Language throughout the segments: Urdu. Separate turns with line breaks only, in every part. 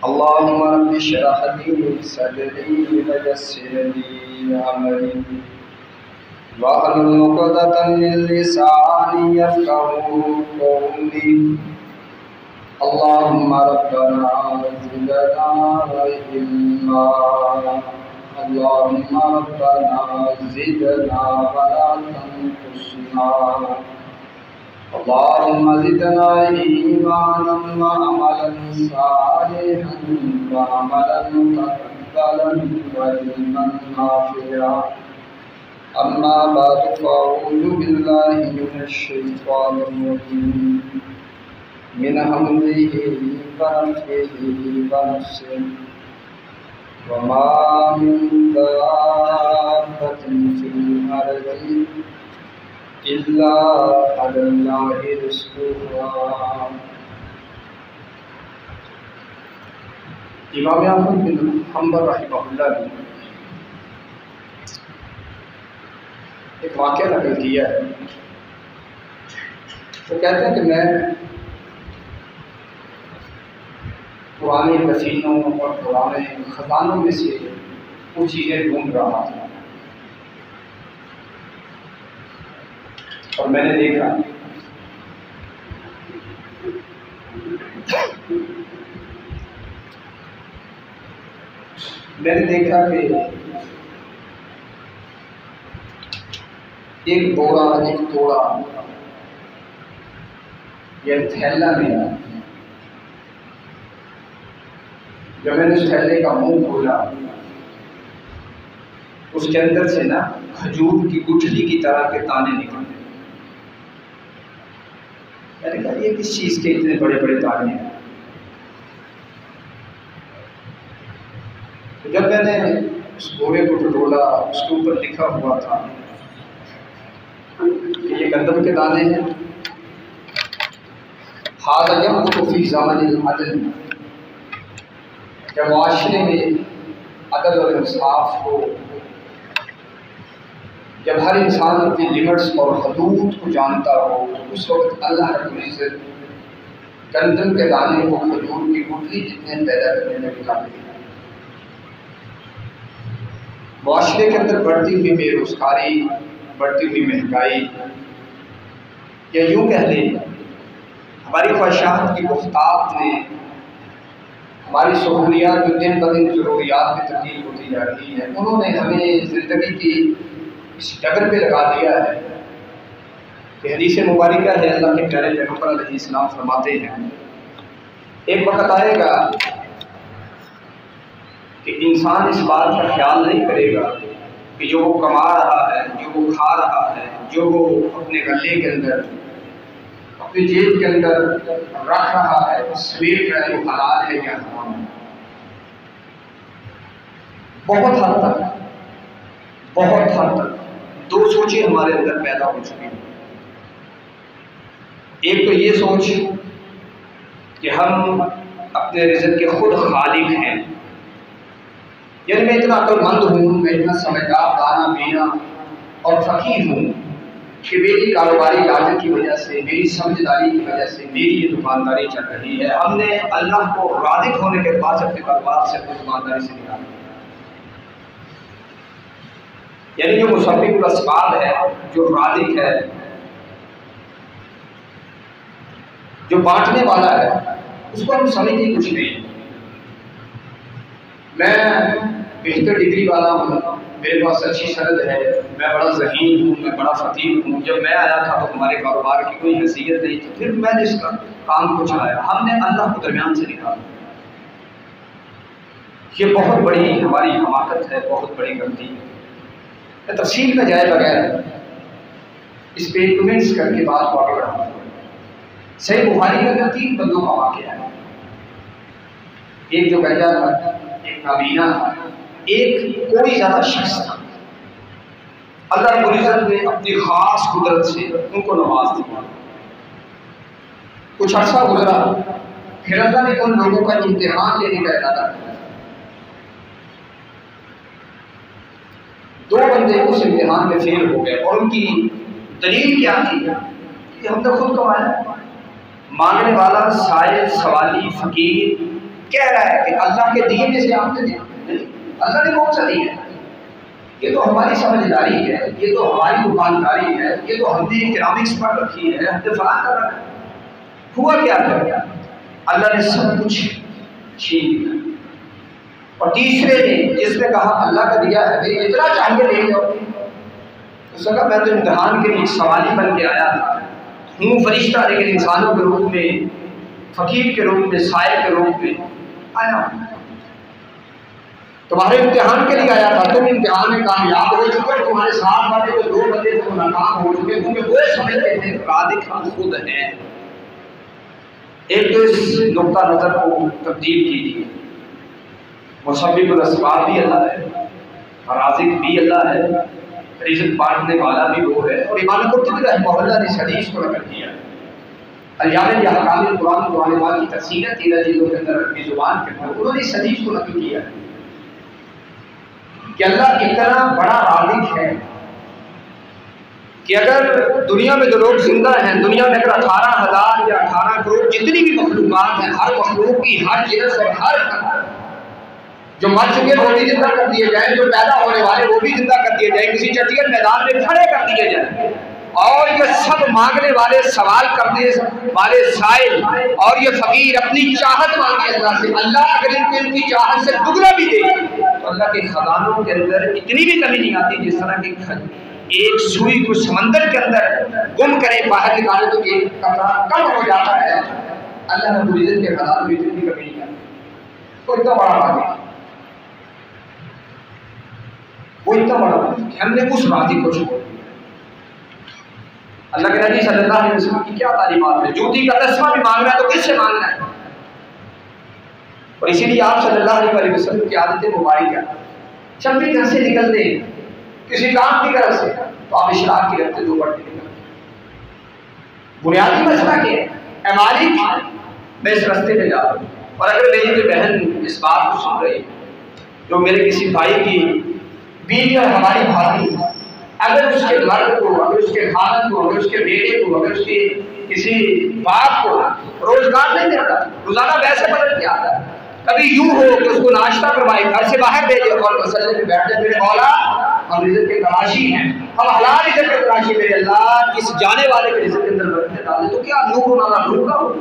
اللهم رب اشرح لي صدري ويسر لي امري واحلل عقدة من لساني يفقهوا قولي. اللهم ربنا زدنا علما، اللهم ربنا زدنا ولا تنقصنا، اللهم زدنا إيمانا وعملا صالحا وعملا متقبلا وعلما نافعا. أما بعد فأعوذ بالله من الشيطان الرجيم من همزه ونفخه ونفسه. وما من دابة في الأرض إلا على الله رزقها. امام احمد بن حنبل رحمہ اللہ نے ایک واقعہ نقل کیا ہے. وہ کہتے ہیں کہ میں پرانے دفینوں اور پرانے خزانوں میں سے کچھ چیزیں ڈھونڈ رہا تھا اور میں نے دیکھا کہ ایک بورا ایک توڑا یا تھیلا ملا. جب میں نے اس تھیلے کا منہ کھولا اس کے اندر سے نا کھجور کی گٹھلی کی طرح کے دانے نکلے. میں نے کہا یہ کس چیز کے اتنے بڑے بڑے دانے ہیں؟ جب میں نے اس بورے کو ٹٹولا اس کے اوپر لکھا ہوا تھا کہ یہ گندم کے دانے ہیں. ھذا ينبت فی زمن العدل. جب معاشرے میں عدل اور انصاف ہو، جب ہر انسان اپنی لمٹس اور حدود کو جانتا ہو، تو اس وقت اللہ رب العزت گندم کے دانے کو کھجور کی گٹھلی جتنے پیدا کرنے میں لگاتے ہیں. معاشرے کے اندر بڑھتی ہوئی بے روزگاری، بڑھتی ہوئی مہنگائی، یا یوں کہہ لیں ہماری خواہشات کی گفتاب نے ہماری سہولیات جو دن بدن ضروریات میں تبدیل ہوتی جا رہی ہے، انہوں نے ہمیں زندگی کی اس ڈگر پہ لگا دیا ہے کہ حدیث مبارکہ ہے اللہ کے پیارے پیغمبر علیہ السلام فرماتے ہیں ایک وقت آئے گا کہ انسان اس بات کا خیال نہیں کرے گا کہ جو وہ کما رہا ہے، جو وہ کھا رہا ہے، جو وہ اپنے گلے کے اندر اپنی جیب کے اندر رکھ رہا ہے، سمیٹ رہا ہے، وہ حلال ہے یا حرام ہے. بہت حد تک دو سوچیں ہمارے اندر پیدا ہو چکی ہیں. ایک تو یہ سوچ کہ ہم اپنے رزق کے خود خالق ہیں، یعنی میں اتنا عقل مند ہوں، میں اتنا سمجھدار، دانا بینا اور فقیر ہوں کہ میری کاروباری لاگت کی وجہ سے، میری سمجھداری کی وجہ سے میری یہ دکانداری چل رہی ہے. ہم نے اللہ کو رازق ہونے کے بعد اپنے کاروبار سے، اپنی دکانداری سے نکالا. یعنی جو مسبب الاسباب ہے، جو رازق ہے، جو بانٹنے والا ہے، اس کو ہم سمجھتے کچھ نہیں. میں بہتر ڈگری والا ہوں، میرے پاس اچھی سند ہے، میں بڑا ذہین ہوں، میں بڑا فقیر ہوں. جب میں آیا تھا تو ہمارے کاروبار کی کوئی حیثیت نہیں تھی، پھر میں نے اس کا کام کو چلایا. ہم نے اللہ کو درمیان سے نکالا. یہ بہت بڑی ہماری حماقت ہے، بہت بڑی غلطی ہے. میں تفصیل میں جائے بغیر اس پہ کمنٹس کر کے بات کو آگے بڑھاتا ہوں. صحیح بخاری کے اندر 3 بندوں کا واقعہ ہے. ایک جو گنجا تھا، ایک نابینا تھا، ایک کوئی زیادہ شخص تھا. اللہ رب العزت نے اپنی خاص قدرت سے ان کو نواز دیا. کچھ عرصہ گزرا، پھر اللہ نے ان لوگوں کا امتحان لینے کا ارادہ کیا. 2 بندے اس امتحان میں فیل ہو گئے اور ان کی دلیل کیا تھی کہ ہم نے خود کمایا. مانگنے والا سائل، سوالی، فقیر کہہ رہا ہے کہ اللہ کے دیے میں سے آپ نے دیا نہیں، اللہ نے کون سا دیا ہے؟ یہ تو ہماری سمجھداری ہے، یہ تو ہماری دکانداری ہے، یہ تو ہم نے اکنامکس پڑھ رکھی ہے، ہم نے فلاں کر رکھا ہے۔ ہوا کیا کر اللہ نے سب کچھ چھین لیا۔ اور تیسرے نے جس نے کہا اللہ کا دیا ہے بھائی اتنا چاہیے لے جاؤ، اس نے کہا میں تو امتحان کے لیے ایک سوالی بن کے آیا تھا، ہوں فرشتہ لیکن انسانوں کے روپ میں، فقیر کے روپ میں، سائل کے روپ میں آیا ہوں، تمہارے امتحان کے لیے آیا تھا، تم امتحان میں کامیاب ہو چکے، تمہارے ساتھ والے جو 2 بندے تھے وہ ناکام ہو چکے، کیونکہ وہ سمجھتے تھے رازق ہم خود ہیں۔ ایک تو اس نقطہ نظر کو تبدیل کیجیے، مسبب الاسباب بھی اللہ ہے، رازق بھی اللہ ہے، رزق بانٹنے والا بھی وہ ہے۔ اور امام قرطبی رحمہ اللہ نے اس حدیث کو نقل کیا ہے، الجامع لاحکام القرآن قرآن پاک کی تفسیر ہے 13 جلدوں کے اندر عربی زبان کے اندر، انہوں نے اس حدیث کو نقل کیا ہے کہ اللہ اتنا بڑا رازق ہے کہ اگر دنیا میں جو لوگ زندہ ہیں، دنیا میں اگر 18,000 یا 18 کروڑ جتنی بھی مخلوقات ہیں، ہر مخلوق کی ہر جنس اور ہر جو مر چکے وہ بھی زندہ کر دیے جائیں، جو پیدا ہونے والے وہ بھی زندہ کر دیے جائیں، کسی چٹیل میدان میں کھڑے کر دیے جائیں، اور یہ سب مانگنے والے، سوال کرنے والے سائل اور یہ فقیر اپنی چاہت مانگے اللہ سے، اللہ اگر ان کی چاہت سے دگنا بھی دے تو اللہ کے خزانوں کے اندر اتنی بھی کمی نہیں آتی، جس طرح کہ ایک سوئی کو سمندر کے اندر گم کرے باہر نکالے تو ایک قطرہ کم ہو جاتا ہے، اللہ رب العزت کے خزانوں میں اتنی کمی نہیں آتی۔ تو اتنا بڑا رازق، وہ اتنا بڑا رازق کہ ہم نے اس رازق کو چھوڑ، اللہ کے نبی صلی اللہ علیہ وسلم کی کیا تعلیمات ہے، جوتی کا تسمہ بھی مانگنا ہے تو کس سے مانگنا ہے؟ اور اسی لیے آپ صلی اللہ علیہ وسلم کی عادت مبارکہ جب بھی گھر سے نکلتے کسی کام کی طرف سے تو آپ اشراق کی رفتے 2 پڑھتے نکلتے۔ بنیادی مسئلہ کیا ہے؟ اے مالک میں اس رستے پہ جا رہا ہوں، اور اگر میری کوئی بہن اس بات کو سن رہی جو میرے کسی بھائی کی بیوی اور ہماری بھابھی، اگر اس کے مرد کو، اگر اس کے خاندان کو، اگر اس کے بیٹے کو، اگر اس کے کسی باپ کو روزگار نہیں دیتا، روزانہ ویسے بدل کے آتا ہے، کبھی یوں ہو کہ اس کو ناشتہ کروائے، گھر سے باہر بھیجے اور مسئلے میں بیٹھے میرے مولا ہم رزق کے تلاشی ہیں، ہم حلال رزق کے تلاشی، میرے اللہ اس جانے والے کے رزق کے اندر برکت ڈالے، تو کیا نور نہ نور کا ہو۔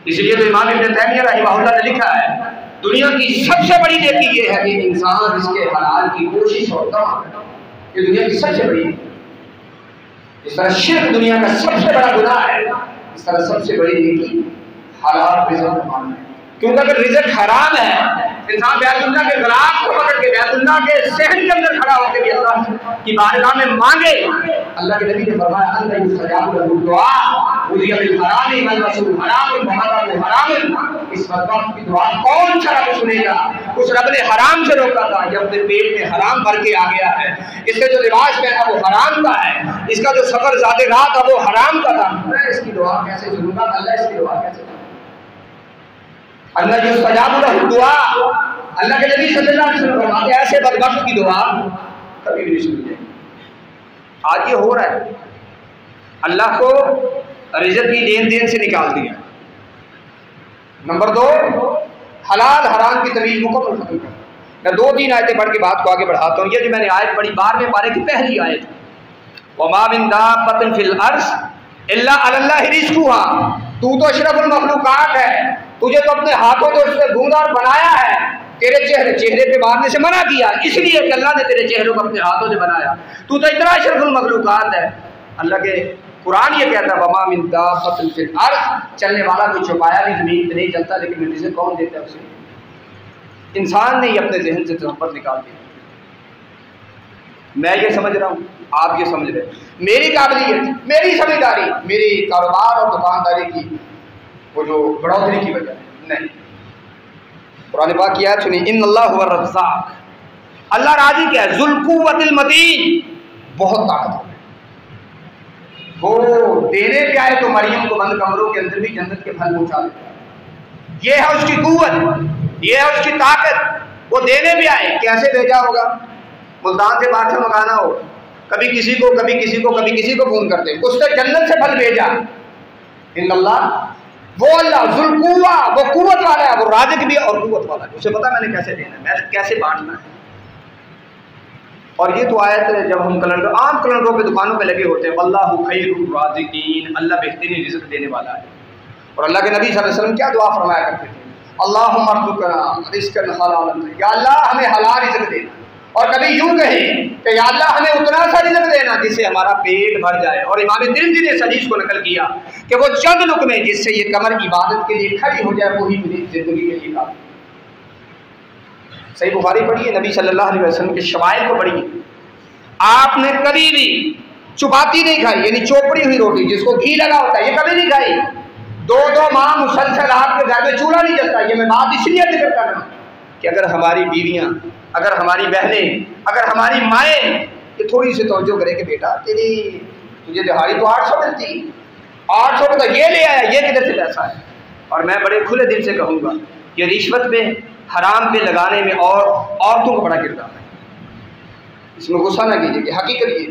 اس لیے تو امام ابن تیمیہ رحمہ اللہ نے لکھا ہے دنیا کی سب سے بڑی نیکی یہ ہے کہ انسان اس کے حلال کی کوشش اور طمع کرے، یہ دنیا کی سب سے بڑی، اس طرح شرک دنیا کا سب سے بڑا گناہ ہے، اس طرح سب سے بڑی نیکی حلال رزق مانگنا ہے۔ کیونکہ اگر رزق حرام ہے، انسان بیت اللہ کے غلاف کو پکڑ کے بیت اللہ کے صحن کے اندر کھڑا ہو کے بھی اللہ کی بارگاہ میں مانگے، اللہ کے نبی نے فرمایا اللہ یستجاب لہ الدعاء رضی بالحرام والرسول حرام محرم حرام، اس بدبخت کی دعا کون سا رب سنے گا؟ اس رب نے حرام سے روکا تھا، یہ اپنے پیٹ میں حرام بھر کے آ گیا ہے، اس سے جو لباس پہنا وہ حرام کا ہے، اس کا جو سفر ذات رات تھا وہ حرام کا تھا، میں اس کی دعا کیسے سنوں گا؟ اللہ اس کی دعا کیسے سنوں گا؟ اللہ یستجاب لہ الدعاء، اللہ کے نبی صلی اللہ علیہ وسلم فرماتے ہیں ایسے بدبخت کی دعا کبھی بھی نہیں سنی جائے۔ آج یہ ہو رہا ہے، اللہ کو رزق کی لین دین سے نکال دیا۔ نمبر 2، حلال حرام کی تمیز مکمل ختم کر۔ میں 2-3 آیتیں پڑھ کے بات کو آگے بڑھاتا ہوں۔ یہ جو میں نے آیت پڑھی 12ویں پارے کی پہلی آیت، وَمَا مِن دَابَّةٍ فِي الْأَرْضِ إِلَّا عَلَى اللَّهِ رِزْقُهَا، تو اشرف المخلوقات ہے، تجھے تو اپنے ہاتھوں سے اس نے ڈھونڈا اور بنایا ہے، تیرے چہرے پہ مارنے سے منع کیا اس لیے کہ اللہ نے تیرے چہروں کو اپنے ہاتھوں سے بنایا، تو اتنا اشرف المخلوقات ہے۔ اللہ کے قرآن یہ کہتا ہے وَمَا مِن دَابَّةٍ فِي الْأَرْضِ، چلنے والا کوئی چھپایا بھی زمین پہ نہیں چلتا، لیکن رزق کون دیتا ہے اسے؟ انسان نے ہی اپنے ذہن سے تصور نکال دیا۔ میں یہ سمجھ رہا ہوں، آپ یہ سمجھ رہے ہیں، میری قابلیت، میری سمجھداری، میری کاروبار اور دکانداری کی وہ جو بڑھوتری کی وجہ نہیں۔ قرآن پاک کی آیت سنی، ان اللہ هو الرزاق، اللہ راضی کیا ہے، ذو القوۃ المتین، بہت طاقتور ہے، وہ دینے پہ آئے تو مریم کو بند کمروں کے اندر بھی جنت کے پھل پہنچا دیتا ہے، یہ ہے اس کی قوت، یہ ہے اس کی طاقت، وہ دینے بھی آئے، کیسے بھیجا ہوگا؟ ملتان سے بادشاہ منگانا ہو، کبھی کسی کو کبھی کسی کو کبھی کسی کو فون کرتے، اس نے جنت سے پھل بھیجا۔ ان اللہ، وہ اللہ ذو القوہ، وہ قوت والا ہے، وہ اور رازق بھی اور قوت والا بھی، اسے پتا میں نے کیسے دینا ہے، میں کیسے بانٹنا ہے۔ اور یہ تو آیت ہے جب ہم عام کیلنڈروں پہ دکانوں پہ لگے ہوتے ہیں، واللہ خیر الرازقین، اللہ بہترین رزق دینے والا ہے۔ اور اللہ کے نبی صلی اللہ علیہ وسلم کیا دعا فرمایا کرتے تھے؟ اللہم ارزقنا رزقا حلالا، یا اللہ ہمیں حلال رزق دینا۔ اور کبھی یوں کہیں کہ یا اللہ ہمیں اتنا سا رزق دینا جس سے ہمارا پیٹ بھر جائے۔ اور امام ترمذی نے اس حدیث کو نقل کیا کہ وہ چند لقمے جس سے یہ کمر عبادت کے لیے کھڑی ہو جائے وہی میری زندگی کے لیے کافی۔ صحیح بخاری پڑھیے، نبی صلی اللہ علیہ وسلم کے شمائل کو پڑھیے، آپ نے کبھی بھی چپاتی نہیں کھائی، یعنی چوپڑی ہوئی روٹی جس کو گھی لگا ہوتا ہے، یہ کبھی نہیں کھائی۔ 2 ماہ مسلسل آپ کے گھر میں چولہا نہیں جلتا۔ یہ میں بات اس لیے ذکر کر رہا ہوں کہ اگر ہماری بیویاں، اگر ہماری بہنیں، اگر ہماری مائیں یہ تھوڑی سی توجہ کرے کہ بیٹا تجھے دہاڑی تو 800 ملتی، 800 کا یہ لے آیا، یہ کدھر سے پیسہ ہے۔ اور میں بڑے کھلے دل سے کہوں گا یہ رشوت پہ، حرام پہ لگانے میں اور عورتوں کا بڑا کردار ہے، اس میں غصہ نہ کیجیے کہ حقیقت یہ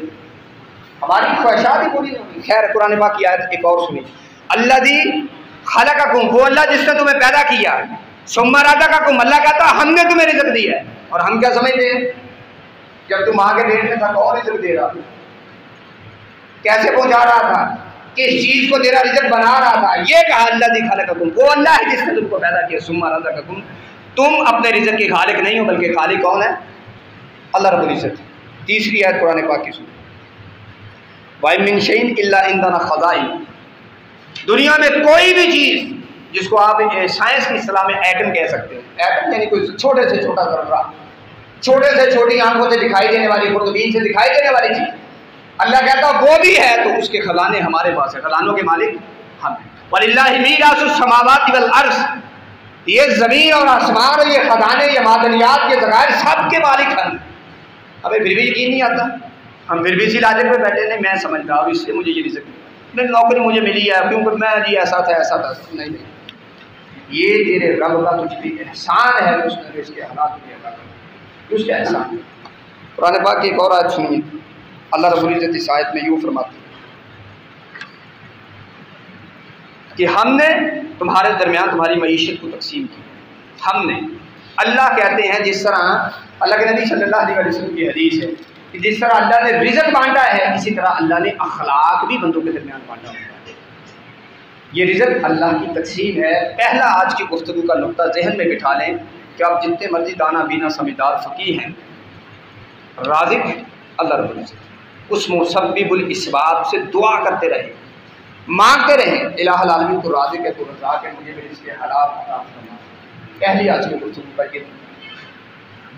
ہماری خواہشات ہی پوری نہیں ہوئی۔ خیر قرآن پاک کی آیت ایک اور سنی، الذی خلقکم، وہ اللہ جس نے تمہیں پیدا کیا، ثم رزقکم، اللہ کہتا ہم نے تمہیں رزق دیا ہے۔ اور ہم کیا سمجھتے ہیں؟ جب تم ماں کے پیٹ میں تھا کون رزق دے رہا تھا، کیسے پہنچا رہا تھا، کس چیز کو تیرا رزق بنا رہا تھا؟ یہ کہا الذی خلقکم، وہ اللہ ہے جس نے تم کو پیدا کیا، ثم رزقکم، تم اپنے رزق کے خالق نہیں ہو بلکہ خالق کون ہے؟ اللہ رب العزت۔ تیسری آیت قرآن پاک کی سنیں، وَإِن مِّن شَيْءٍ إِلَّا عِندَنَا خَزَائِنُ، دنیا میں کوئی بھی چیز جس کو آپ سائنس کی اصطلاح میں ایٹم کہہ سکتے ہیں، ایٹم یعنی کوئی چھوٹے سے چھوٹا ذرہ، چھوٹے سے چھوٹی آنکھوں سے دکھائی دینے والی، خوردبین سے دکھائی دینے والی چیز، اللہ کہتا وہ بھی ہے تو اس کے خزانے ہمارے پاس ہیں، خزانوں کے مالک ہم ہیں۔ وَلِلَّهِ مِيرَاثُ السَّمَاوَاتِ وَالْأَرْضِ، یہ زمین اور آسمان اور یہ خزانے، یہ معدنیات، یہ ذخائر سب کے مالک ہیں۔ ہمیں پھر بھی یقین نہیں آتا، ہم پھر بھی اسی لاجک پہ بیٹھے نہیں، میں سمجھ رہا ہوں اس سے مجھے یہ رزق نہیں، نوکری مجھے ملی ہے کیونکہ میں جی ایسا تھا ایسا تھا، نہیں نہیں، یہ تیرے رب کا تجھ پہ احسان ہے، اس نے اس کے حالات کے ادا کر، اس کا احسان۔ قرآن پاک کی ایک اور آیت سنیے، اللہ رب العزت اس آیت میں یوں فرماتے ہیں کہ ہم نے تمہارے درمیان تمہاری معیشت کو تقسیم کی، ہم نے، اللہ کہتے ہیں جس طرح اللہ کے نبی صلی اللہ علیہ وسلم کی حدیث ہے کہ جس طرح اللہ نے رزق بانٹا ہے اسی طرح اللہ نے اخلاق بھی بندوں کے درمیان بانٹا ہوتا ہے۔ یہ رزق اللہ کی تقسیم ہے۔ پہلا آج کی گفتگو کا نقطہ ذہن میں بٹھا لیں کہ آپ جتنے مرضی دانا بینا سمجھدار فقیہ ہیں، رازق اللہ رب العزت، اس مسبب الاسباب سے دعا کرتے رہیں، مانگتے رہیں، الہ العالمین تو رازق ہے، تو رزاق ہے، مجھے میرے اس کے حالات عطا فرما۔ پہلی آج کی گفتگو پر یہ۔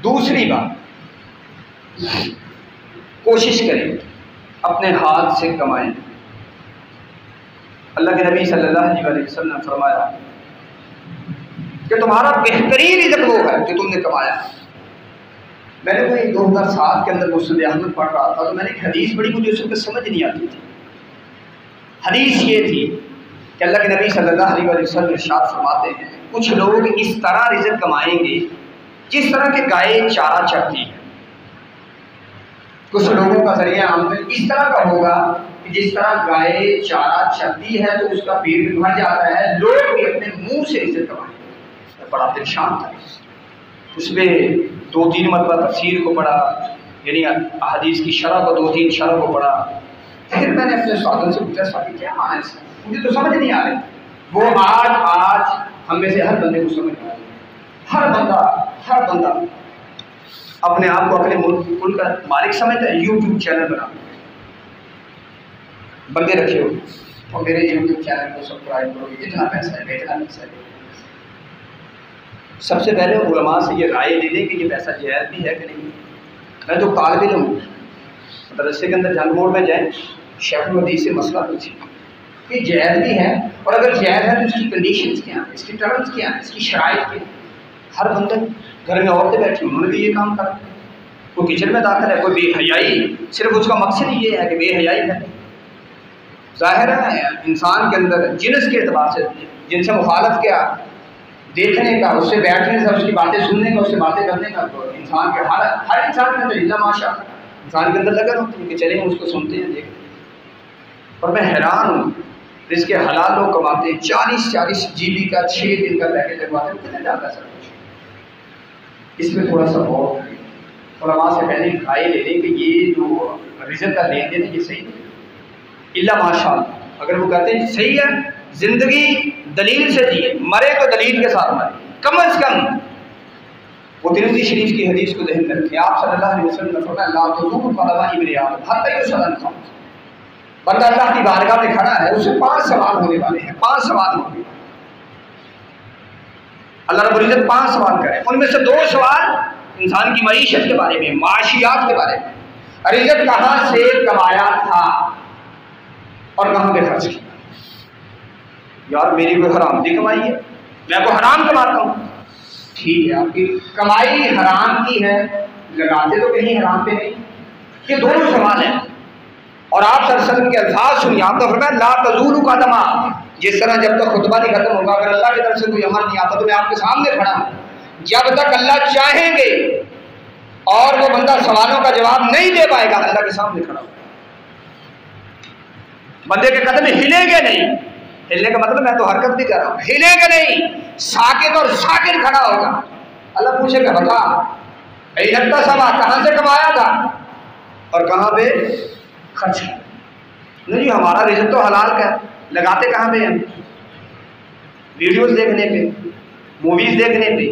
دوسری بات، کوشش کریں اپنے ہاتھ سے کمائیں۔ اللہ کے نبی صلی اللہ علیہ وسلم نے فرمایا کہ تمہارا بہترین رزق وہ ہے جو تم نے کمایا۔ میں نے کوئی 2007 کے اندر مسند احمد پڑھ رہا تھا تو میں نے ایک حدیث پڑھی، مجھے اس وقت سمجھ نہیں آتی تھی۔ حدیث یہ تھی کہ اللہ کے نبی صلی اللہ علیہ وسلم ارشاد فرماتے ہیں کچھ لوگ اس طرح رزق کمائیں گے جس طرح کہ گائے چارہ چرتی ہے۔ کچھ لوگوں کا ذریعہ آمدن اس طرح کا ہوگا کہ جس طرح گائے چارہ چرتی ہے تو اس کا پیٹ بھر جاتا ہے، لوگ بھی اپنے منہ سے رزق کمائیں گے۔ بڑا پریشان تھا، اس میں 2-3 مرتبہ تفسیر کو پڑھا، یعنی احادیث کی شرح کو 2-3 شرح کو پڑھا۔ پھر میں نے اپنے استاد سے پوچھا صاحب کیا معنی ہے اس کا، مجھے تو سمجھ نہیں آ رہی۔ وہ آج ہم میں سے ہر بندے کو سمجھ آ رہی ہے۔ ہر بندہ اپنے آپ کو اپنے ملک کا مالک سمجھتا ہے۔ یوٹیوب چینل بنا بندے رکھے ہو اور میرے یوٹیوب چینل کو سبسکرائب کرو، اتنا پیسہ ہے، اتنا پیسہ ہے۔ سب سے پہلے علماء سے یہ رائے دے دیں کہ یہ پیسہ جائز بھی ہے کہ نہیں۔ میں جو طالب علم ہوں مدرسے کے اندر جنگ موڑ میں جائیں، شیخ الحدیث سے مسئلہ پوچھیں کہ جائز بھی ہے، اور اگر جائز ہے تو اس کی کنڈیشنز کیا ہیں، اس کی ٹرمز کیا ہیں، اس کی شرائط کیا ہیں۔ ہر بندہ گھر میں عورتیں بیٹھی انہوں نے بھی یہ کام کرا، کوئی کچن میں داخل ہے، کوئی بے حیائی، صرف اس کا مقصد یہ ہے کہ بے حیائی ہے۔ ظاہر ہے انسان کے اندر جنس کے اعتبار سے، جن سے مخالف کیا دیکھنے کا، اس سے بیٹھنے سے، اس کی باتیں سننے کا، اس سے باتیں کرنے کا، تو انسان کے ہر انسان کے اندر اللہ ماشاء انسان کے اندر لگا ہوتا ہے کہ چلیں اس کو سنتے ہیں دیکھتے ہیں۔ اور میں حیران ہوں رزق حلال لوگ کماتے ہیں، 40 GB کا 6 دن کا پیکج لگواتے ہیں، کتنے جاتا ہے سب کچھ؟ اس میں تھوڑا سا غور کریں، علماء سے پہلے رائے لے لیں کہ یہ جو رزق کا لین دین ہے یہ صحیح ہے، الا ماشاء اللہ اگر وہ کہتے ہیں صحیح ہے، زندگی دلیل سے جیے، مرے تو دلیل کے ساتھ مرے، کم از کم وہ ترمذی شریف کی حدیث کو ذہن میں رکھیں، آپ صلی اللہ علیہ وسلم نے فرمایا لا تذوق فلوا ابن آدم حتی یسأل خمس، بندہ اللہ کی بارگاہ میں کھڑا ہے، اسے 5 سوال ہونے والے ہیں، 5 سوال ہوں گے، اللہ رب العزت 5 سوال کرے، ان میں سے 2 سوال انسان کی معیشت کے بارے میں، معاشیات کے بارے میں، رزق کہاں سے کمایا تھا اور کہاں پہ خرچ کیا؟ یار میری کوئی حرام کی کمائی ہے، میں کوئی حرام کماتا ہوں، ٹھیک ہے آپ کی کمائی حرام کی ہے، لگاتے تو کہیں حرام پہ نہیں، یہ دونوں سوال ہیں، اور آپ صلی اللہ علیہ وسلم کے الفاظ سنیے، آپ نے فرمایا لا تزول قدم، جس طرح جب تک خطبہ نہیں ختم ہوگا اگر اللہ کی طرف سے کوئی عمل نہیں آتا تو میں آپ کے سامنے کھڑا ہوں، جب تک اللہ چاہیں گے اور وہ بندہ سوالوں کا جواب نہیں دے پائے گا اللہ کے سامنے کھڑا ہوگا، بندے کے قدم ہلیں گے نہیں، ہلنے کا مطلب میں تو حرکت بھی کر رہا ہوں، ہلے گا نہیں، ساکت اور ساکت کھڑا ہوگا، اللہ پوچھے گا بتا لگتا سوا کہاں سے کمایا تھا اور کہاں پہ خرچ کیا؟ نہیں جی ہمارا رزق تو حلال کا ہے، لگاتے کہاں پہ ہیں؟ ویڈیوز دیکھنے پہ، موویز دیکھنے پہ،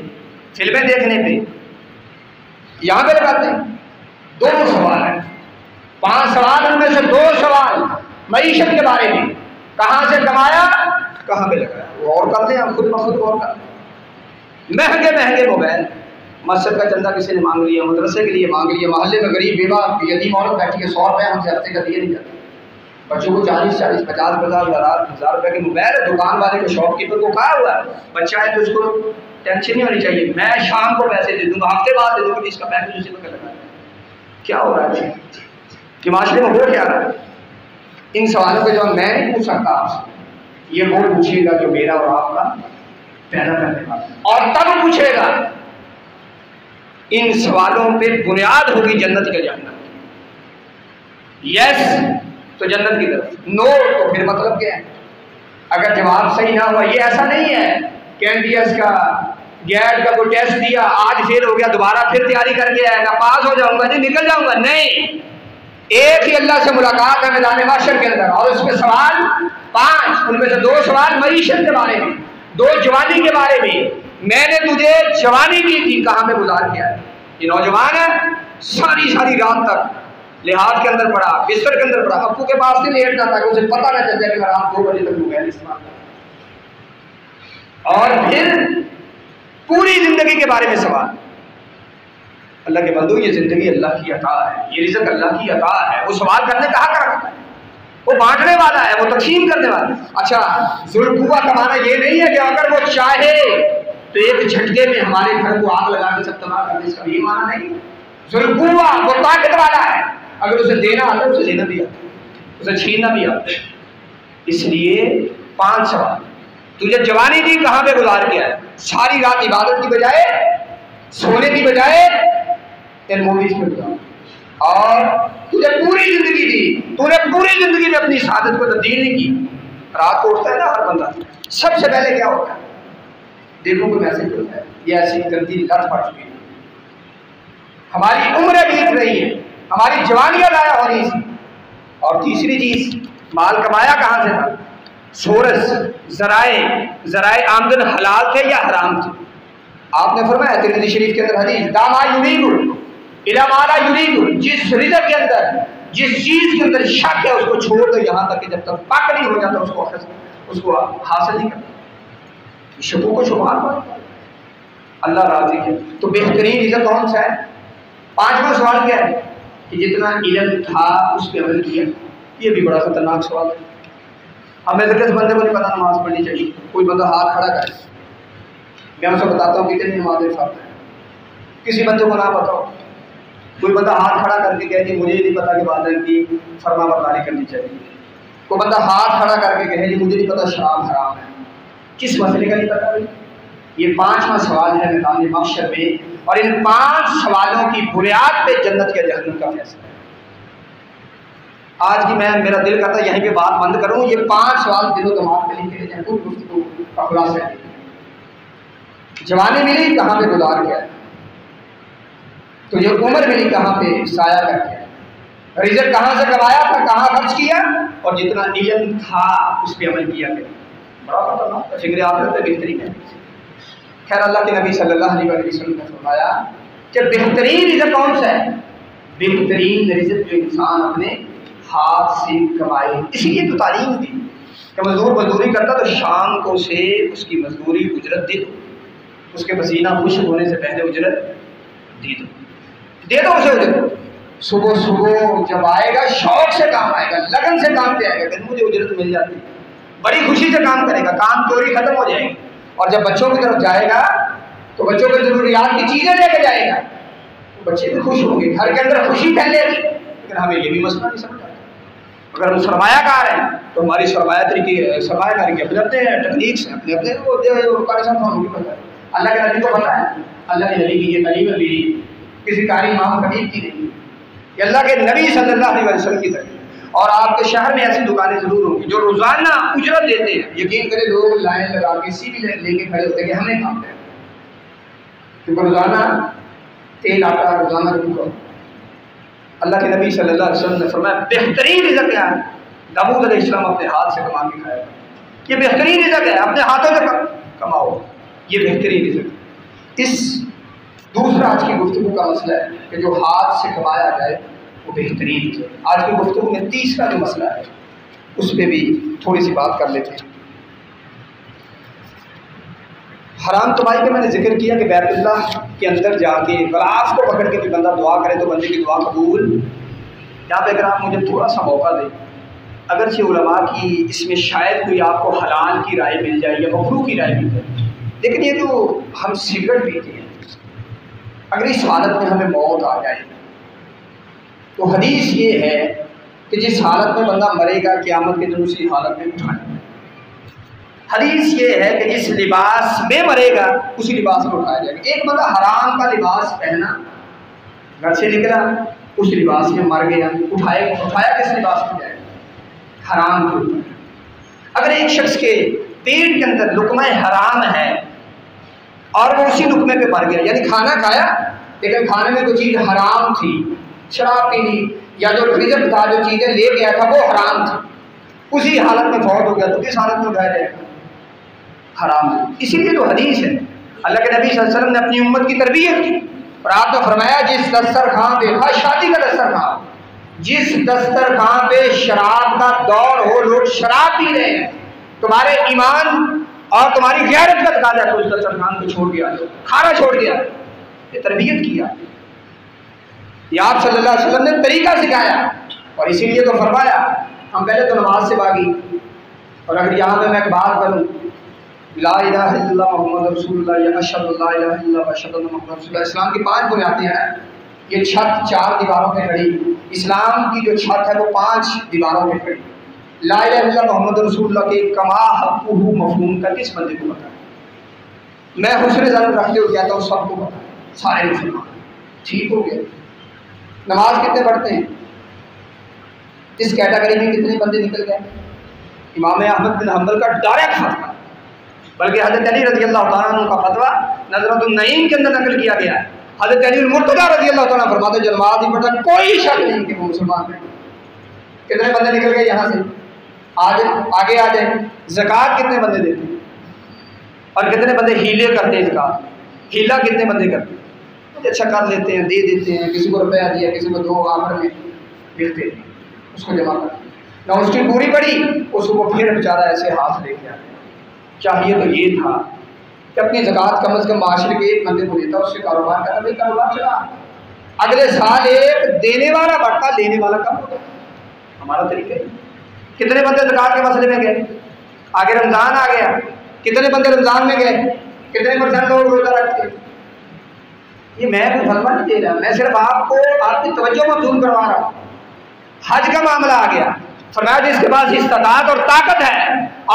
فلمیں دیکھنے پہ، یہاں پہ لگاتے ہیں۔ 2 سوال ہیں، 5 سوال ان میں سے 2 سوال معیشت کے بارے میں، کہاں سے کمایا کہاں پہ لگایا، وہ اور کرتے ہیں، خود بخود غور کرتے ہیں۔ مہنگے موبائل، مسجد کا چندہ کسی نے مانگ لیا، مدرسے کے لیے مانگ لیا، محلے میں غریب بیوہ یتیم عورت بیٹھی ہے، 100 روپے ہم سے ہفتے کا دیے نہیں جاتے، بچوں کو 40 50 ہزار روپے کے موبائل ہے، دکان والے کو شاپ کیپر کو کھایا ہوا ہے، بچہ ہے تو اس کو ٹینشن نہیں ہونی چاہیے، میں شام کو پیسے دے دوں گا، ہفتے بعد دے دوں گا، اس کا پیکج اسی وقت لگا ہے۔ کیا ہو رہا ہے کہ معاشرے میں ہو کیا رہا ہے؟ ان سوالوں کے جواب میں نہیں پوچھ سکتا آپ سے، یہ وہ پوچھے گا جو میرا اور آپ کا پیدا کرنے والا، اور تب پوچھے گا۔ ان سوالوں پہ بنیاد ہوگی جنت کے جہنم، یس تو جنت کی طرف، نو تو پھر مطلب کیا ہے؟ اگر جواب صحیح نہ ہوا، یہ ایسا نہیں ہے کہ NDS کا گیٹ کا کوئی ٹیسٹ دیا، آج فیل ہو گیا، دوبارہ پھر تیاری کر کے آئے گا، پاس ہو جاؤں گا جی نکل جاؤں گا، نہیں، ایک ہی اللہ سے ملاقات ہے میدان محشر کے اندر، اور اس میں سوال 5، ان میں سے 2 سوال معیشت کے بارے میں، 2 جوانی کے بارے میں، میں نے تجھے جوانی دی تھی کہاں پہ گزار کیا ہے؟ یہ نوجوان ہے ساری رات تک لحاظ کے اندر پڑا، بستر کے اندر پڑا، ابو کے پاس سے لیٹتا تھا کہ اسے پتہ نہ چل جائے کہ رات 2 بجے تک موبائل استعمال کرتا، اور پھر پوری زندگی کے بارے میں سوال۔ اللہ کے بندو یہ زندگی اللہ کی عطا ہے، یہ رزق اللہ کی عطا ہے، وہ سوال کرنے کہاں کا رکھتا ہے، وہ بانٹنے والا ہے، وہ تقسیم کرنے والا ہے۔ اچھا ذوالقوہ کا معنی یہ نہیں ہے کہ اگر وہ چاہے تو ایک جھٹکے میں ہمارے گھر کو آگ لگا کے سب تباہ کر دے، اس کا یہ معنی نہیں۔ ذوالقوہ وہ طاقت والا ہے، اگر اسے دینا آتا ہے اسے لینا بھی آتا ہے، اسے چھیننا بھی آتا ہے۔ اس لیے 5 سوال، تجھے جوانی دی کہاں پہ گزار کیا ہے؟ ساری رات عبادت کی بجائے، سونے کی بجائے ان موویز میں گزارا، اور تجھے پوری زندگی دی، تو نے پوری زندگی میں اپنی سعادت کو تبدیل نہیں کی۔ رات کو اٹھتا ہے نا ہر بندہ، سب سے پہلے کیا ہوتا ہے؟ دیکھو کوئی میسج ہوتا ہے، یہ ایسی گندی لت پڑ چکی ہے، ہماری عمریں بیت رہی ہے، ہماری جوانیاں ضائع ہو رہی تھی، اور تیسری چیز مال کمایا کہاں سے تھا؟ سورس، ذرائع آمدن حلال تھے یا حرام تھے؟ آپ نے فرمایا ترمذی شریف کے اندر حدیث داما یرید الی ما لا یرید، جس رزق کے اندر، جس چیز کے اندر شک ہے اس کو چھوڑ دو یہاں تک کہ جب تک پاک نہیں ہو جاتا اس کو حاصل نہیں کرتا، شکو کو شمار پر اللہ راضی ہے۔ تو بہترین رزق کون سا ہے؟ 5واں سوال کیا ہے کہ جتنا علم تھا اس پہ عمل کیا، یہ بھی بڑا خطرناک سوال ہے۔ ہمیں سے کس بندے کو نہیں پتا نماز پڑھنی چاہیے؟ کوئی بندہ ہاتھ کھڑا کرے، میں اسے بتاتا ہوں کتنی نمازیں فرض ہیں، کسی بندے کو نہ پتا ہو، کوئی بندہ ہاتھ کھڑا کر کے کہے جی مجھے نہیں پتا کہ والدین کی فرما برداری کرنی چاہیے، کوئی بندہ ہاتھ کھڑا کر کے کہے جی مجھے نہیں پتا شراب حرام ہے، کس مسئلے کا نہیں پتا بھائی؟ یہ 5واں سوال ہے میدان محشر میں، اور ان 5 سوالوں کی بنیاد پہ جنت کے جہنم کا فیصلہ ہے۔ آج کی میرا دل کرتا ہے یہیں پہ بات بند کروں. یہ 5 سوال دل و دماغ میں لکھ کے جائیں پوری گفتگو کا خلاصہ ہے. جوانی ملی کہاں پہ گزار گیا, تو یہ عمر ملی کہاں پہ سایہ کر گیا, رزق کہاں سے کمایا تھا کہاں خرچ کیا, اور جتنا علم تھا اس پہ عمل کیا گیا. بڑا خطرناک فکر آخرت پہ بہترین ہے. خیر اللہ کے نبی صلی اللہ علیہ وسلم نے فرمایا کہ بہترین رزق کون سا ہے؟ بہترین رزق جو انسان اپنے ہاتھ سے کمائے. اسی لیے تو تعلیم دی کہ مزدور مزدوری کرتا تو شام کو سے اس کی مزدوری اجرت دے دو, اس کے پسینہ خشک ہونے سے پہلے اجرت دے دو اسے اجرت. صبح صبح جب آئے گا شوق سے کام آئے گا, لگن سے کام پہ آئے گا, کہ مجھے اجرت مل جاتی ہے, بڑی خوشی سے کام کرے گا, کام چوری ختم ہو جائے گی. اور جب بچوں کی طرف جائے گا تو بچوں کے ضروریات کی چیزیں لے کے جائے گا, تو بچے بھی خوش ہوں گے, گھر کے اندر خوشی پھیلے گی. لیکن ہمیں یہ بھی مسئلہ نہیں سمجھ آتا. اگر ہم سرمایہ کار ہیں تو ہماری سرمایہ کاری کے اپنے اپنے ٹیکنیکس ہیں, اپنے اپنے اللہ کے نبی کو پتہ ہے. اللہ کے نبی کی یہ تعلیم بھی کسی قاری امام خطیب کی نہیں, یہ اللہ کے نبی صلی اللہ علیہ وسلم کی تعلیم. اور آپ کے شہر میں ایسی دکانیں ضرور ہوں گی جو روزانہ اجرت دیتے ہیں. یقین کرے لوگ لائن لگا کے سی بھی لے کے کھڑے ہوتے ہیں کہ ہم نے کام کیا, کیونکہ روزانہ تیل آٹا روزانہ روکو. اللہ کے نبی صلی اللہ علیہ وسلم نے فرمایا بہترین رزق کیا ہے؟ داؤد علیہ السلام اپنے ہاتھ سے کما کے کھایا. یہ بہترین رزق ہے, اپنے ہاتھوں سے کماؤ, یہ بہترین رزق. اس دوسرا آج کی گفتگو کا مسئلہ ہے کہ جو ہاتھ سے کمایا جائے وہ بہترین ہے. آج کی گفتگو میں تیسرا جو مسئلہ ہے اس پہ بھی تھوڑی سی بات کر لیتے ہیں. حرام کمائی کا میں نے ذکر کیا کہ بیت اللہ کے اندر جا کے غلاف کو پکڑ کے بھی بندہ دعا کرے تو بندے کی دعا قبول. یہاں پہ اگر آپ مجھے تھوڑا سا موقع دیں, اگرچہ علماء کی اس میں شاید کوئی آپ کو حلال کی رائے مل جائے یا مکروہ کی رائے مل جائے, لیکن یہ جو ہم سگریٹ پیتے ہیں اگر اس حالت میں ہمیں موت آ جائے تو حدیث یہ ہے کہ جس حالت میں بندہ مرے گا قیامت کے دن اسی حالت میں اٹھائے. حدیث یہ ہے کہ جس لباس میں مرے گا اسی لباس میں اٹھایا جائے گا. ایک بندہ حرام کا لباس پہنا, گھر سے نکلا اس لباس میں مر گیا, اٹھایا کس لباس میں جائے گا؟ حرام کے اوپر. اگر ایک شخص کے پیٹ کے اندر لقمہ حرام ہے اور وہ اسی لقمے پہ مر گیا, یعنی کھانا کھایا لیکن کھانے میں کوئی چیز حرام تھی, شراب پی لی یا جو رزق تھا جو چیزیں لے گیا تھا وہ حرام تھی, اسی حالت میں فوت ہو گیا تو کس حالت میں اٹھایا جائے گا؟ حرام ہے. اسی لیے تو حدیث ہے اللہ کے نبی صلی اللہ علیہ وسلم نے اپنی امت کی تربیت کی اور آپ نے فرمایا جس دسترخوان پہ, خاص شادی کا دسترخوان, جس دسترخوان پہ شراب کا دور ہو, لوگ شراب پی رہے ہیں, تمہارے ایمان اور تمہاری غیرت کا تقاضا ہے تو اس دسترخوان کو چھوڑ دیا, کھانا چھوڑ دیا. یہ تربیت کیا, یہ آپ صلی اللہ علیہ وسلم نے طریقہ سکھایا. اور اسی لیے تو فرمایا ہم پہلے تو نماز سے بھاگی. اور اگر یہاں پہ میں ایک بات کروں, لا الہ الا اللہ محمد رسول اللہ یا اشہد لا الہ الا اللہ اشہد ان محمد رسول اللہ, اسلام کی 5 بنیادیں ہیں. یہ چھت 4 دیواروں پہ کھڑی, اسلام کی جو چھت ہے وہ 5 دیواروں پہ کھڑی. لا الہ الا اللہ محمد رسول اللہ کے کما حقہ مفہوم کا کس بندے کو پتا ہے؟ میں حسن ظن رکھتے ہوئے کہتا ہوں سب کو پتا ہے, سارے مسلمان. ٹھیک ہو گیا. نماز کتنے پڑھتے ہیں؟ اس کیٹیگری میں کتنے بندے نکل گئے؟ امام احمد بن حنبل کا ڈائریکٹ فتویٰ, بلکہ حضرت علی رضی اللہ تعالیٰ عنہ کا فتویٰ نظرۃ النعیم کے اندر نقل کیا گیا ہے. حضرت علی المرتضیٰ رضی اللہ تعالیٰ فرماتے جو نماز نہیں پڑھتا کوئی شک نہیں کہ وہ مسلمان ہے. کتنے بندے نکل گئے یہاں سے؟ آگے آ جائیں. زکوٰۃ کتنے بندے دیتے ہیں اور کتنے بندے ہیلے کرتے ہیں؟ زکوٰۃ ہیلا کتنے بندے کرتے ہیں؟ اچھا کر لیتے ہیں, دے دیتے ہیں, کسی کو روپیہ دیا, کسی کو 2 آخر میں ملتے ہیں, اس کو جمع کرتے ہیں. نہ اس کی پوری پڑی, اس کو پھر بیچارہ ایسے ہاتھ لے کے آتے. چاہیے تو یہ تھا کہ اپنی زکوٰۃ کم از کم معاشرے کے ایک بندے کو دیتا, اس سے کاروبار کرنا, بھائی کاروبار چلا, اگلے سال ایک دینے والا بڑھتا, لینے والا کم ہوتا. ہمارا طریقہ ہے. کتنے بندے زکوٰۃ کے مسئلے میں گئے؟ آگے رمضان آ گیا, کتنے بندے رمضان میں گئے؟ کتنے % لوگ روزہ رکھتے؟ یہ میں کوئی فتویٰ نہیں دے رہا, میں صرف آپ کو آپ کی توجہ مبذول کروا رہا ہوں. حج کا معاملہ آ گیا, فرمایا جس کے پاس استطاعت اور طاقت ہے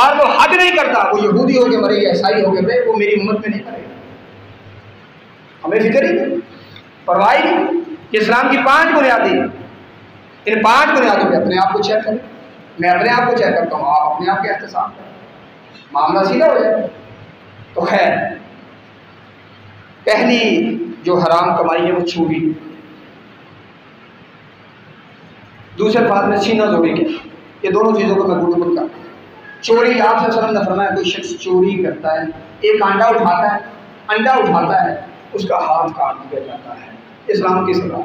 اور وہ حج نہیں کرتا, وہ یہودی ہو کے مرے یا عیسائی ہو کے مرے, وہ میری امت میں نہیں مرے گا. ہمیں فکر ہی نہیں, پرواہ نہیں کہ اسلام کی 5 بنیادیں. ان 5 بنیادوں پہ اپنے آپ کو چیک کریں. میں اپنے آپ کو چیک کرتا ہوں، آپ اپنے آپ کے احتساب کریں، معاملہ سیدھا ہو جائے. تو خیر، پہلی جو حرام کمائی ہے وہ چوری. دوسرے بات میں سینہ زوری کے، یہ دونوں چیزوں کو میں گڈ گڈ کرتا ہوں. چوری، آپ صلی اللہ علیہ وسلم نے فرمایا کوئی شخص چوری کرتا ہے، ایک انڈا اٹھاتا ہے اس کا ہاتھ کاٹ دیا جاتا ہے. اسلام کی سزا.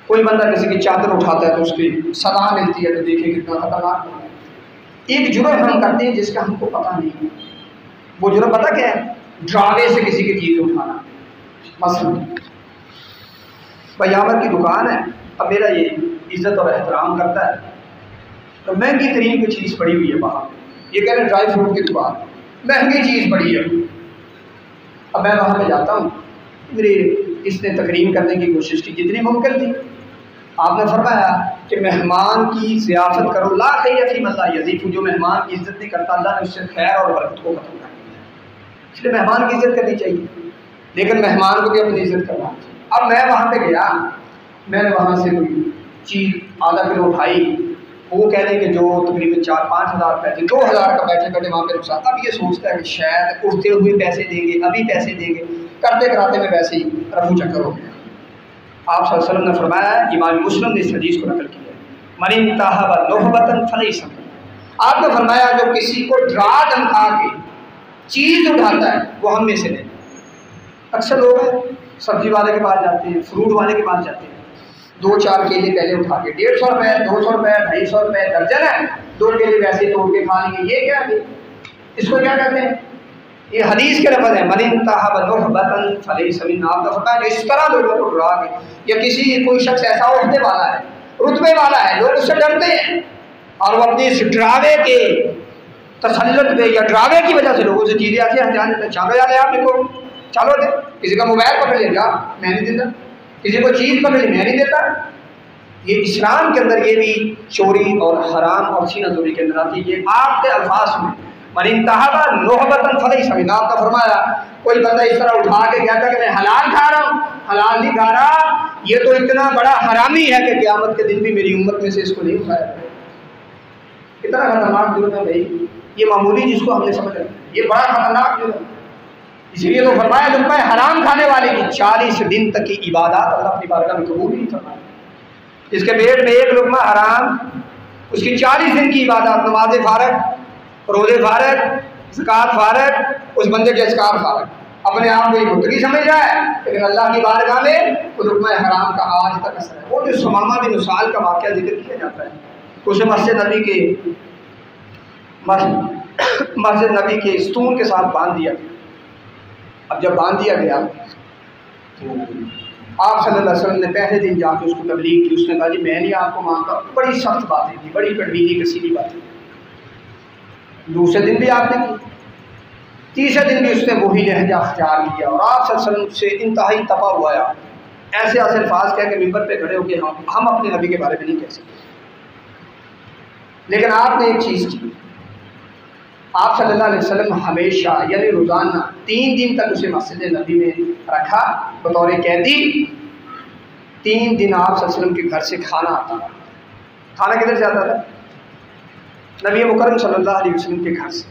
کوئی بندہ کسی کی چادر اٹھاتا ہے تو اس کی سزا ملتی ہے، تو دیکھیں کتنا خطرناک ہے. ایک جرم ہم کرتے ہیں جس کا ہم کو پتہ نہیں. وہ جرم پتہ کیا ہے؟ ڈراوے سے کسی کی چیز اٹھانا. مثلا بیامر کی دکان ہے، اب میرا یہ عزت اور احترام کرتا ہے تو مہنگی ترین کوئی چیز پڑی ہوئی ہے باہر، یہ کہہ رہے ہیں ڈرائی فروٹ کی دکان، مہنگی چیز پڑی ہے. اب میں وہاں پہ جاتا ہوں، میرے اس نے تقریم کرنے کی کوشش کی جتنی ممکن تھی. آپ نے فرمایا کہ مہمان کی ضیافت کرو، لا خیر فی من لا یضیف، جو مہمان کی عزت نہیں کرتا اللہ نے اس سے خیر اور برکت کو ختم کر دیا. اس لیے مہمان کی عزت کرنی چاہیے، لیکن مہمان کو بھی اپنی عزت کرنا چاہیے. اب میں وہاں پہ گیا، میں نے وہاں سے کوئی چیز آدھا کلو اٹھائی، وہ کہہ رہے کہ جو تقریباً 4-5 ہزار پیسے، 2,000 کا بیٹھے بیٹھے وہاں پہ نقصان. اب یہ سوچتا ہے کہ شاید اٹھتے ہوئے پیسے دیں گے، ابھی پیسے دیں گے، کرتے کراتے میں ویسے ہی رفو چکر ہو گیا. آپ صلی اللہ علیہ وسلم نے فرمایا، امام مسلم نے اس حدیث کو نقل کیا ہے، من انتہب نہبۃ فلیس. آپ نے فرمایا جو کسی کو ڈرا دھمکا کے چیز اٹھاتا ہے وہ ہم میں سے نہیں. اکثر لوگ سبزی والے کے پاس جاتے ہیں، فروٹ والے کے پاس جاتے ہیں، 2-4 کیلے پہلے اٹھا کے 150 روپے 200 روپے 250 روپے درجن ہے، 2 کیلے ویسے توڑ کے کھا لیں گے. یہ کیا ہے؟ اس کو کیا کہتے ہیں؟ یہ حدیث کے لفظ ہے، من انتہب نہبۃ فلیس منا. آپ کا فرمایا جو اس طرح لوگوں کو ڈرا کے، یا کسی کوئی شخص ایسا عہدے والا ہے، رتبے والا ہے، لوگ اس سے ڈرتے ہیں اور وہ اپنی اس ڈراوے کے تسلط پہ یا ڈراوے کی وجہ سے لوگوں سے چیزیں ایسے ہتھیار دیتے ہیں. چلو یار آپ کو چلو دے، کسی کا موبائل پکڑ لے جا میں نہیں دیتا، کسی کو چیز پکڑ لی میں نہیں دیتا. یہ اسلام کے اندر یہ بھی چوری اور حرام اور سینہ زوری کے اندر آتی ہے. یہ آپ کے الفاظ میں من انتہب نہبۃ فلیس منا. آپ کا فرمایا کوئی بندہ اس طرح اٹھا کے کہتا کہ میں حلال کھا رہا ہوں، حلال نہیں کھا رہا، یہ تو اتنا بڑا حرامی ہے کہ قیامت کے دن بھی میری امت میں سے اس کو نہیں اٹھایا. اتنا خطرناک جرم ہے بھائی، یہ معمولی جس کو ہم نے سمجھا، یہ بڑا خطرناک جرم ہے. اس لیے تو فرمایا لقمہ حرام کھانے والے کی 40 دن تک کی عبادات اللہ اپنی بارگاہ میں قبول نہیں فرمایا. جس کے پیٹ میں ایک لقمہ حرام، اس کی 40 دن کی عبادات، نماز فارغ، روزے فارغ، زکوٰۃ فارغ، اس بندے کے اذکار فارغ. اپنے آپ کو یہ متقی سمجھ رہا ہے، لیکن اللہ کی بارگاہ میں وہ لقمہ حرام کا آج تک اثر ہے. وہ جو ثمامہ بن اسال کا واقعہ ذکر کیا جاتا ہے، اسے مسجد نبی کے ستون کے ساتھ باندھ دیا. اب جب باندھ دیا گیا تو آپ صلی اللہ علیہ وسلم نے پہلے دن جا کے اس کو تبلیغ کی. اس نے کہا جی میں نہیں آپ کو مانتا. بڑی سخت باتیں تھی، بڑی کڑویلی کسیلی باتیں. دوسرے دن بھی آپ نے کی، تیسرے دن بھی اس نے وہی لہجہ اختیار کیا اور آپ صلی اللہ علیہ وسلم سے انتہائی تپا ہوا ہے. ایسے ایسے الفاظ کہہ کے ممبر پہ کھڑے ہو کے ہم اپنے نبی کے بارے میں نہیں کہہ سکتے. لیکن آپ نے ایک چیز کی، آپ صلی اللہ علیہ وسلم ہمیشہ یعنی روزانہ 3 دن تک اسے مسجد نبی میں رکھا بطور قیدی. 3 دن آپ صلی اللہ علیہ وسلم کے گھر سے کھانا آتا تھا. کھانا کدھر سے آتا تھا؟ نبی مکرم صلی اللہ علیہ وسلم کے گھر سے.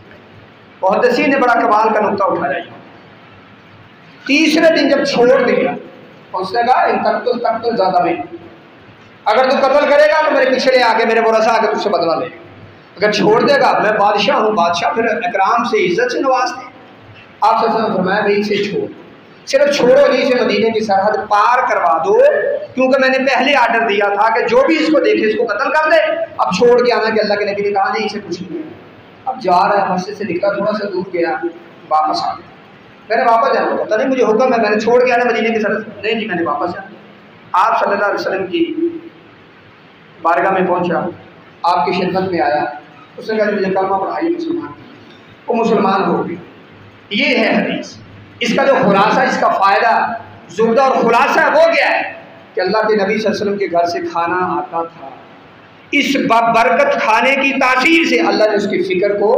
محدثین نے بڑا کمال کا نقطہ اٹھایا. تیسرے دن جب چھوڑ دیا، اس نے کہا ان تقتل زیادہ میں، اگر تو قتل کرے گا تو میرے پچھڑے آگے میرے برسا آگے تجھ سے بدلا لے گا، اگر چھوڑ دے گا میں بادشاہ ہوں، بادشاہ پھر اکرام سے عزت سے نوازتے. آپ صلی اللہ علیہ وسلم نے فرمایا بھائی اسے چھوڑ، صرف چھوڑو نہیں، اسے مدینے کی سرحد پار کروا دو، کیونکہ میں نے پہلے آرڈر دیا تھا کہ جو بھی اس کو دیکھے اس کو قتل کر دے. اب چھوڑ کے آنا کہ اللہ کے نبی نے کہا نہیں اسے کچھ نہیں. اب جا رہا ہے، مسجد سے نکلا، تھوڑا سا دور گیا، واپس آ گیا. میں نے واپس جانا، پتا نہیں مجھے حکم ہے، میں نے چھوڑ کے آنا مدینے کی سرحد. نہیں جی میں نے واپس جانا. آپ صلی اللہ علیہ وسلم کی بارگاہ میں پہنچا، آپ کی خدمت میں آیا. اس نے کہا مجھے کلمہ پڑھائی، مسلمان. وہ مسلمان ہو گئی. یہ ہے حدیث. اس کا جو خلاصہ، اس کا فائدہ زبدہ اور خلاصہ وہ کیا ہے کہ اللہ کے نبی صلی اللہ علیہ وسلم کے گھر سے کھانا آتا تھا. اس برکت کھانے کی تاثیر سے اللہ نے اس کی فکر کو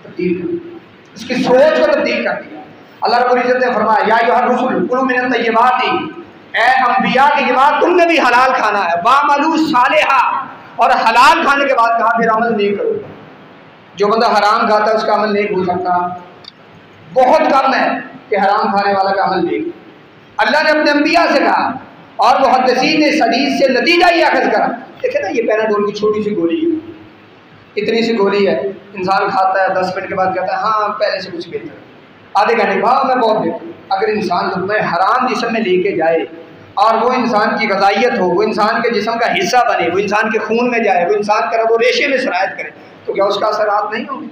تبدیل کر دیا، اس کی سوچ کو تبدیل کر دیا. اللہ رب العزت نے فرمایا یا ایھا الرسل کلوا من الطیبات، اے انبیاء کی جماعت تم نے بھی حلال کھانا ہے، وَعْمَلُوا صَالِحًا، اور حلال کھانے کے بعد کہا پھر عمل نہیں کرو۔ جو بندہ حرام کھاتا ہے اس کا عمل نہیں بھول سکتا، بہت کم ہے کہ حرام کھانے والا کا عمل نہیں۔ اللہ نے اپنے انبیاء سے کہا اور محدثین نے اس حدیث سے نتیجہ یہ اخذ کرا، دیکھیں نا یہ پیناڈول کی چھوٹی سی گولی ہے، اتنی سی گولی ہے، انسان کھاتا ہے 10 منٹ کے بعد کہتا ہے ہاں پہلے سے کچھ بہتر، آدھے گھنٹے کے بعد میں بہت بہتر۔ اگر انسان لقمہ حرام جسم میں لے کے جائے اور وہ انسان کی غذائیت ہو، وہ انسان کے جسم کا حصہ بنے، وہ انسان کے خون میں جائے، وہ انسان کا رگ و ریشے میں سرایت کرے، تو کیا اس کا اثرات نہیں ہوں گے؟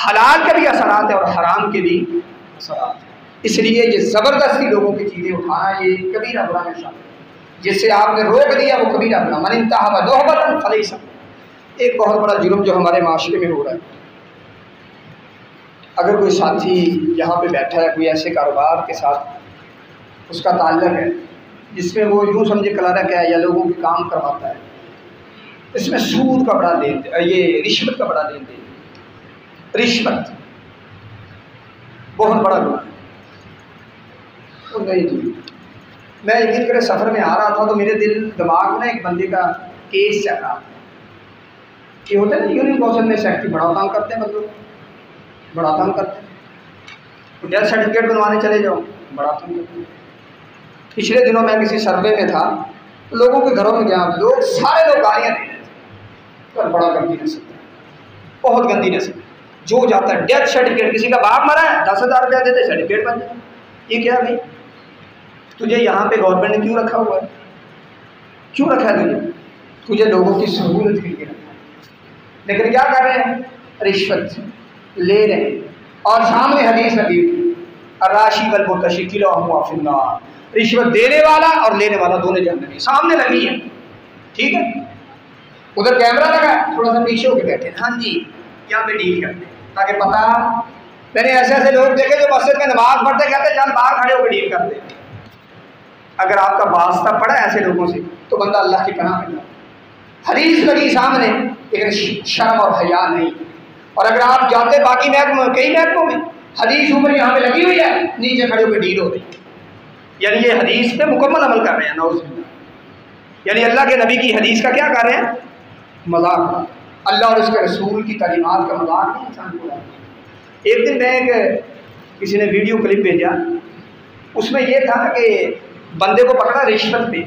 حلال کے بھی اثرات ہیں اور حرام کے بھی اثرات ہیں۔ اس لیے یہ زبردستی لوگوں کی چیزیں اٹھانا یہ کبیرہ گناہ میں شامل ہے، جس سے آپ نے روک دیا وہ کبیرہ گناہ، من انتہب نہبۃ فلیس۔ ایک بہت بڑا جرم جو ہمارے معاشرے میں ہو رہا ہے، اگر کوئی ساتھی یہاں پہ بیٹھا ہے کوئی ایسے کاروبار کے ساتھ اس کا تعلق ہے جس میں وہ یوں سمجھے کلرک ہے یا لوگوں کے کام کرواتا ہے، اس میں سود کا بڑا لین دین، یہ رشوت کا بڑا لین دین، رشوت بہت بڑا گناہ ہے۔ نہیں جی، میں ایک دن میرے سفر میں آ رہا تھا تو میرے دماغ میں ایک بندے کا کیس چل رہا، یہ ہوتا ہے نا یونین کونسل میں سیکٹری بڑا کام کرتے ہیں، مطلب بڑا کام کرتے ہیں، ڈیتھ سرٹیفکیٹ بنوانے چلے جاؤ بڑا کام کرتے ہیں۔ پچھلے دنوں میں کسی سروے میں تھا، لوگوں کے گھروں میں گیا، لوگ سارے لوگ گالیاں دے رہے تھے، اور بڑا گندی نسل ہے، بہت گندی نسل ہے۔ جو جاتا ہے ڈیتھ سرٹیفکیٹ، کسی کا باپ مرا ہے 10,000 روپیہ دیتے سرٹیفکیٹ بن جائے، یہ کیا بھائی تجھے یہاں پہ گورنمنٹ نے کیوں رکھا ہوا ہے؟ کیوں رکھا ہے تجھے لوگوں کی سہولت کے لیے رکھا ہے، لیکن کیا کر رہے ہیں؟ رشوت لے رہے ہیں۔ اور سامنے حدیث لگی ہوئی، الراشی والمرتشی کلاہما فی النار، رشوت دینے والا اور لینے والا دونوں جہنم میں، سامنے لگی ہے، ٹھیک ہے؟ ادھر کیمرہ لگا ہے، تھوڑا سا پیچھے ہو کے بیٹھے ہیں، ہاں جی یہاں پہ ڈیل کرتے ہیں تاکہ پتہ۔ میں نے ایسے ایسے لوگ دیکھے جو مسجد میں نماز پڑھتے کہتے چل باہر کھڑے ہو کے ڈیل کرتے ہیں۔ اگر آپ کا واسطہ پڑا ہے ایسے لوگوں سے تو بندہ اللہ کی پناہ میں جائے۔ حدیث لگی سامنے لیکن شرم اور حیا نہیں، اور اگر آپ جاتے باقی محکموں کئی محکموں میں حدیث اوپر یہاں پہ لگی ہوئی ہے، نیچے کھڑے ہو کے ڈیل ہو رہی ہے، یعنی یہ حدیث پہ مکمل عمل کر رہے ہیں، نعوذ باللہ، یعنی اللہ کے نبی کی حدیث کا کیا کر رہے ہیں؟ مذاق۔ اللہ اور اس کے رسول کی تعلیمات کا مذاق نہیں انسان کو۔ ایک دن میں کسی نے ویڈیو کلپ بھیجا، اس میں یہ تھا کہ بندے کو پکڑا رشوت پہ،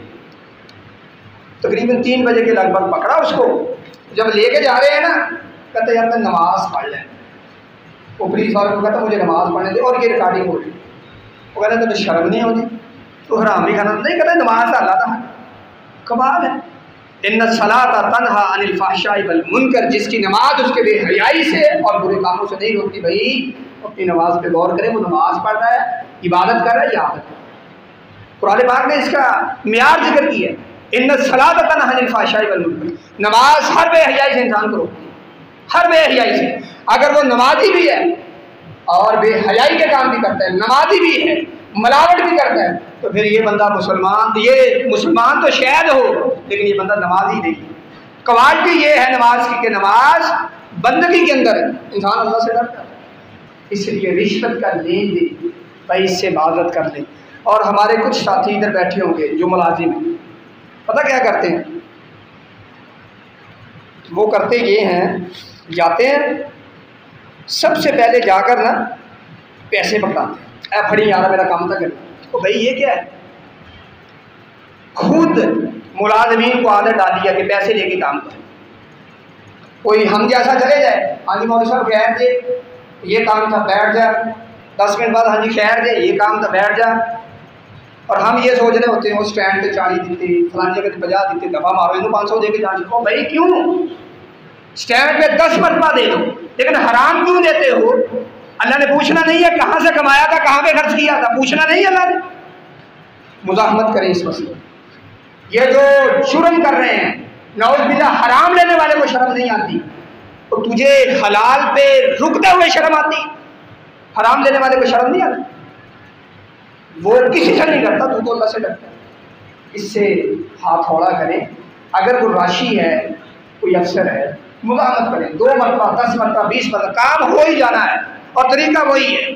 تقریباً 3 بجے کے لگ بھگ پکڑا اس کو، جب لے کے جا رہے ہیں نا کہتے یار میں نماز پڑھ لیں، وہ پولیس والوں کو کہتا مجھے نماز پڑھنے دے، اور یہ ریکارڈنگ ہو رہی، وہ کہتے تمہیں شرم نہیں ہوتی، تو حرام بھی کھانا نہیں، کہتے نماز اللہ تھا، کمال ہے۔ ان الصلاۃ تنہا عن الفحشاء والمنکر، جس کی نماز اس کے بے حیائی سے اور برے کاموں سے نہیں روکتی، بھائی اپنی نماز پہ غور کرے، وہ نماز پڑھ رہا ہے، عبادت کر رہا ہے یا عادت کر رہا ہے۔ قرآن پاک نے اس کا معیار ذکر کیا ہے، ان الصلاۃ تنہا عن الفحشاء والمنکر، نماز ہر بے حیائی سے انسان کو روکتی ہے، ہر بے حیائی سے۔ اگر وہ نمازی بھی ہے اور بے حیائی کے کام بھی کرتا ہے، نمازی بھی ہے ملاوٹ بھی کرتا ہے، تو پھر یہ بندہ مسلمان تو شاید ہو لیکن یہ بندہ نمازی نہیں۔ کوالٹی یہ ہے نماز کی کہ نماز بندگی کے اندر ہے، انسان اللہ سے ڈرتا ہے۔ اس لیے رشوت کا لین دین بھائی اس سے معذرت کر لیں۔ اور ہمارے کچھ ساتھی ادھر بیٹھے ہوں گے جو ملازم ہیں، پتہ کیا کرتے ہیں؟ وہ کرتے یہ ہیں، جاتے ہیں سب سے پہلے جا کر نا پیسے پکڑاتے ہیں، اے پھڑی یار میرا کام تھا کرنا، تو بھائی یہ کیا ہے؟ خود ملازمین کو عادت ڈال دیا کہ پیسے لے کے کام کریں۔ کوئی ہم جیسا چلے جائے، ہاں جی مولوی صاحب خیر دے، یہ کام تھا بیٹھ جا، 10 منٹ بعد ہاں جی خیر دے، یہ کام تھا بیٹھ جا، اور ہم یہ سوچ رہے ہوتے ہیں وہ اسٹینڈ پہ 40 دیتے، فلانی جگہ پہ 50 دیتے، دفعہ مارو انہوں 500 دے کے جان چکو، بھائی کیوں؟ اسٹینڈ پہ 10 مرتبہ دے دو، لیکن حرام کیوں دیتے ہو؟ اللہ نے پوچھنا نہیں ہے کہاں سے کمایا تھا، کہاں پہ خرچ کیا تھا، پوچھنا نہیں اللہ نے۔ مزاحمت کریں اس مسئلے، یہ جو جرم کر رہے ہیں نعوذ باللہ، حرام لینے والے کو شرم نہیں آتی، تو تجھے حلال پہ رکتے ہوئے شرم آتی؟ حرام لینے والے کو شرم نہیں آتی؟ وہ کسی سے نہیں ڈرتا، تو اللہ سے ڈرتا ہے۔ اس سے ہاتھ ہوڑا کریں، اگر کوئی راشی ہے کوئی افسر ہے مزاحمت کریں، 2 مرتبہ 10 مرتبہ 20 مرتبہ، کام ہو ہی جانا ہے، اور طریقہ وہی ہے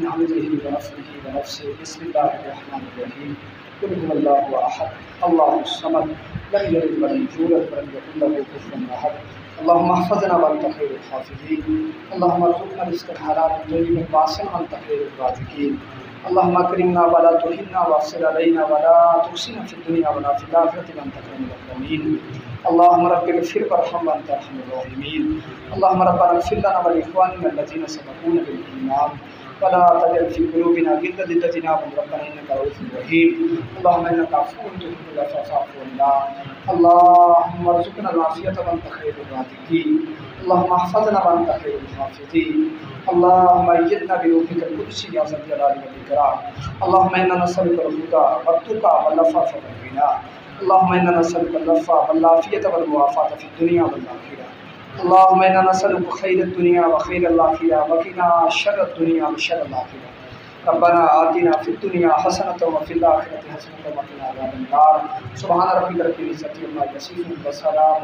من حمده ونفخه ونفسه. بسم الله الرحمن الرحيم. قل هو الله أحد الله الصمد لم يلد ولم يولد ولم يكن له كفوا أحد. اللهم احفظنا وانت خير الحافظين. اللهم ارزقنا رزقا حلالا طيبا واسعا وانت خير الرازقين. اللهم اكرمنا ولا تهنا واغفر علينا ولا تحسنا في الدنيا ولا في الاخره وانت اكرم الاكرمين. اللهم رب اغفر وارحم وانت ارحم الراحمين. اللهم ربنا اغفر لنا ولاخواننا الذين سبقونا بالايمان ولا تجعل في قلوبنا غلا للذين امنوا ربنا انك رؤوف رحيم. اللهم انك عفو تحب العفو فاعف عنا. اللهم ارزقنا العافيه وانت خير الرازقين. اللهم احفظنا وانت خير الحافظين. اللهم ايدنا بروحك القدس يا ذا الجلال والاكرام. اللهم انا نسالك الهدى والتقى والعفاف والغنى. اللهم انا نسالك العفو والعافيه والمعافاه في الدنيا والاخره. اللهم انا نسالك خير الدنيا وخير الاخره وقنا شر الدنيا وشر الاخره. ربنا آتنا في الدنيا حسنة وفي الآخرة حسنة وقنا عذاب النار. سبحان ربك رب العزة عما يصفون وسلام